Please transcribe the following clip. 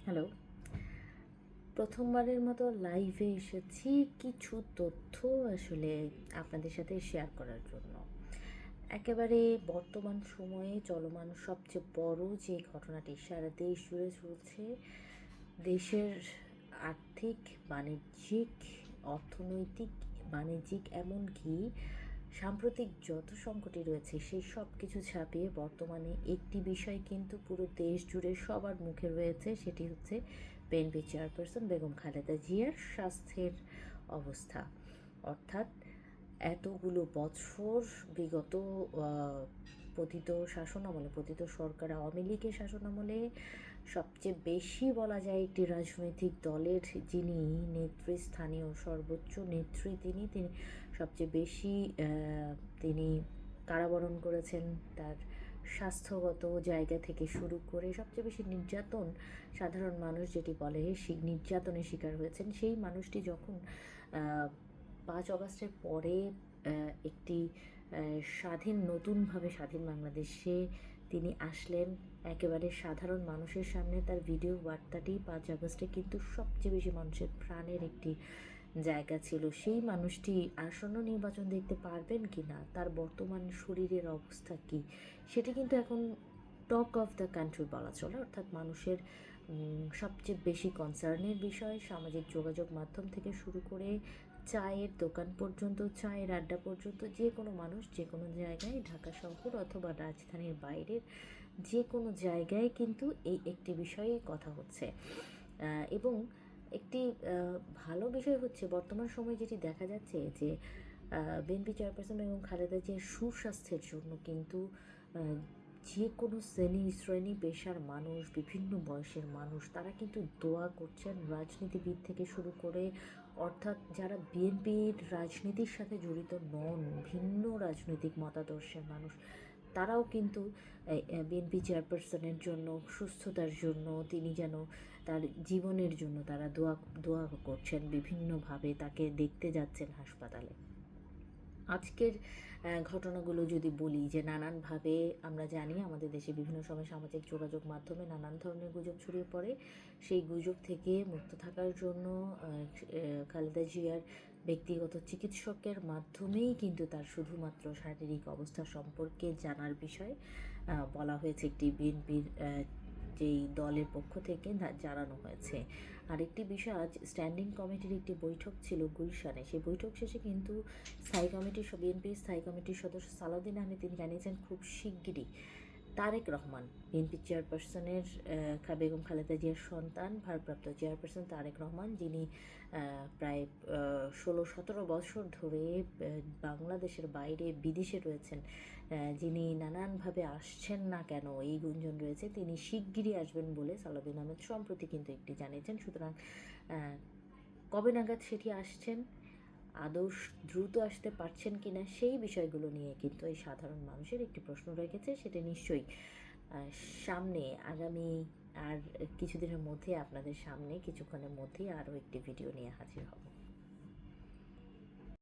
Hello. প্রথমবারের মতো লাইভে এসেছি কিছু তথ্য আসলে আপনাদের সাথে শেয়ার করার জন্য। একেবারে বর্তমান সময়ে চলমান সবচেয়ে বড় যে ঘটনাটি সারা দেশ জুড়ে চলছে, দেশের আর্থিক, বাণিজ্যিক, অর্থনৈতিক, বাণিজ্যিক এমনকি সাম্প্রতিক যত সংকটই রয়েছে সেই সব কিছু ছাপিয়ে বর্তমানে একটি বিষয় কিন্তু পুরো দেশ জুড়ে সবার মুখে রয়েছে, সেটি হচ্ছে বিএনপি চেয়ারপারসন বেগম খালেদা জিয়ার স্বাস্থ্যের অবস্থা। অর্থাৎ এতগুলো বছর বিগত পতিত শাসনামলে, পতিত সরকার আওয়ামী লীগের শাসনামলে সবচেয়ে বেশি বলা যায় একটি রাজনৈতিক দলের যিনি নেতৃস্থানীয় সর্বোচ্চ নেত্রী, তিনি সবচেয়ে বেশি তিনি কারাবরণ করেছেন। তার স্বাস্থ্যগত জায়গা থেকে শুরু করে সবচেয়ে বেশি নির্যাতন সাধারণ মানুষ যেটি বলে নির্যাতনের শিকার হয়েছেন। সেই মানুষটি যখন 5 অগাস্টের পরে একটি নতুনভাবে স্বাধীন বাংলাদেশে তিনি আসলেন, একেবারে সাধারণ মানুষের সামনে তার ভিডিও বার্তাটি 5 আগস্টে কিন্তু সবচেয়ে বেশি মানুষের প্রাণের একটি জায়গা ছিল। সেই মানুষটি আসন্ন নির্বাচন দেখতে পারবেন কি না, তার বর্তমান শরীরের অবস্থা কী, সেটি কিন্তু এখন টক অফ দ্য কান্ট্রি বলা চলে। অর্থাৎ মানুষের সবচেয়ে বেশি কনসার্নের বিষয়। সামাজিক যোগাযোগ মাধ্যম থেকে শুরু করে চায়ের দোকান পর্যন্ত, চায়ের আড্ডা পর্যন্ত, যে কোনো মানুষ যে কোনো জায়গায়, ঢাকা শহর অথবা রাজধানীর বাইরের যে কোনো জায়গায় কিন্তু এই একটি বিষয়ে কথা হচ্ছে। এবং একটি ভালো বিষয় হচ্ছে বর্তমান সময়ে যেটি দেখা যাচ্ছে যে বিএনপি চেয়ারপারসন এবং খালেদা জিয়ার সুস্বাস্থ্যের জন্য কিন্তু যে কোনো শ্রেণী পেশার মানুষ, বিভিন্ন বয়সের মানুষ, তারা কিন্তু দোয়া করছেন। রাজনীতিবিদ থেকে শুরু করে, অর্থাৎ যারা বিএনপির রাজনীতির সাথে জড়িত নন, ভিন্ন রাজনৈতিক মতাদর্শের মানুষ, তারাও কিন্তু বিএনপি চেয়ারপারসনের জন্য, সুস্থতার জন্য, তিনি যেন তার জীবনের জন্য তারা দোয়া করছেন, বিভিন্নভাবে তাকে দেখতে যাচ্ছেন হাসপাতালে। আজকের ঘটনাগুলো যদি বলি, যে নানানভাবে আমরা জানি আমাদের দেশে বিভিন্ন সময় সামাজিক যোগাযোগ মাধ্যমে নানান ধরনের গুজব ছড়িয়ে পড়ে। সেই গুজব থেকে মুক্ত থাকার জন্য খালেদা জিয়ার ব্যক্তিগত চিকিৎসকের মাধ্যমেই কিন্তু তার শুধুমাত্র শারীরিক অবস্থা সম্পর্কে জানার বিষয় বলা হয়েছে, একটি বিএনপির যেই দলের পক্ষ থেকে জানানো হয়েছে। আরেকটি বিষয়, আজ স্ট্যান্ডিং কমিটির একটি বৈঠক ছিল গুলশানে। সেই বৈঠক শেষে কিন্তু বিএনপির স্থায়ী কমিটির সদস্য সালাউদ্দিন আহমেদ তিনি জানিয়েছেন খুব শিগগিরই তারেক রহমান, বিএনপি চেয়ারপারসনের বেগম খালেদা জিয়ার সন্তান, ভারপ্রাপ্ত চেয়ারপারসন তারেক রহমান, যিনি প্রায় 16-17 বছর ধরে বাংলাদেশের বাইরে বিদেশে রয়েছেন, যিনি নানানভাবে আসছেন না কেন এই গুঞ্জন রয়েছে, তিনি শিগগিরই আসবেন বলে সালাউদ্দিন আহমেদ সম্প্রতি কিন্তু একটি জানিয়েছেন। সুতরাং কবে নাগাদ সেটি আসছেন, আদৌ দ্রুত আসতে পারছেন কি না, সেই বিষয়গুলো নিয়ে কিন্তু এই সাধারণ মানুষের একটি প্রশ্ন রেখেছে। সেটা নিশ্চয়ই সামনে আগামী আর কিছুদিনের মধ্যে আপনাদের সামনে কিছুক্ষণের মধ্যেই আরও একটি ভিডিও নিয়ে হাজির হব।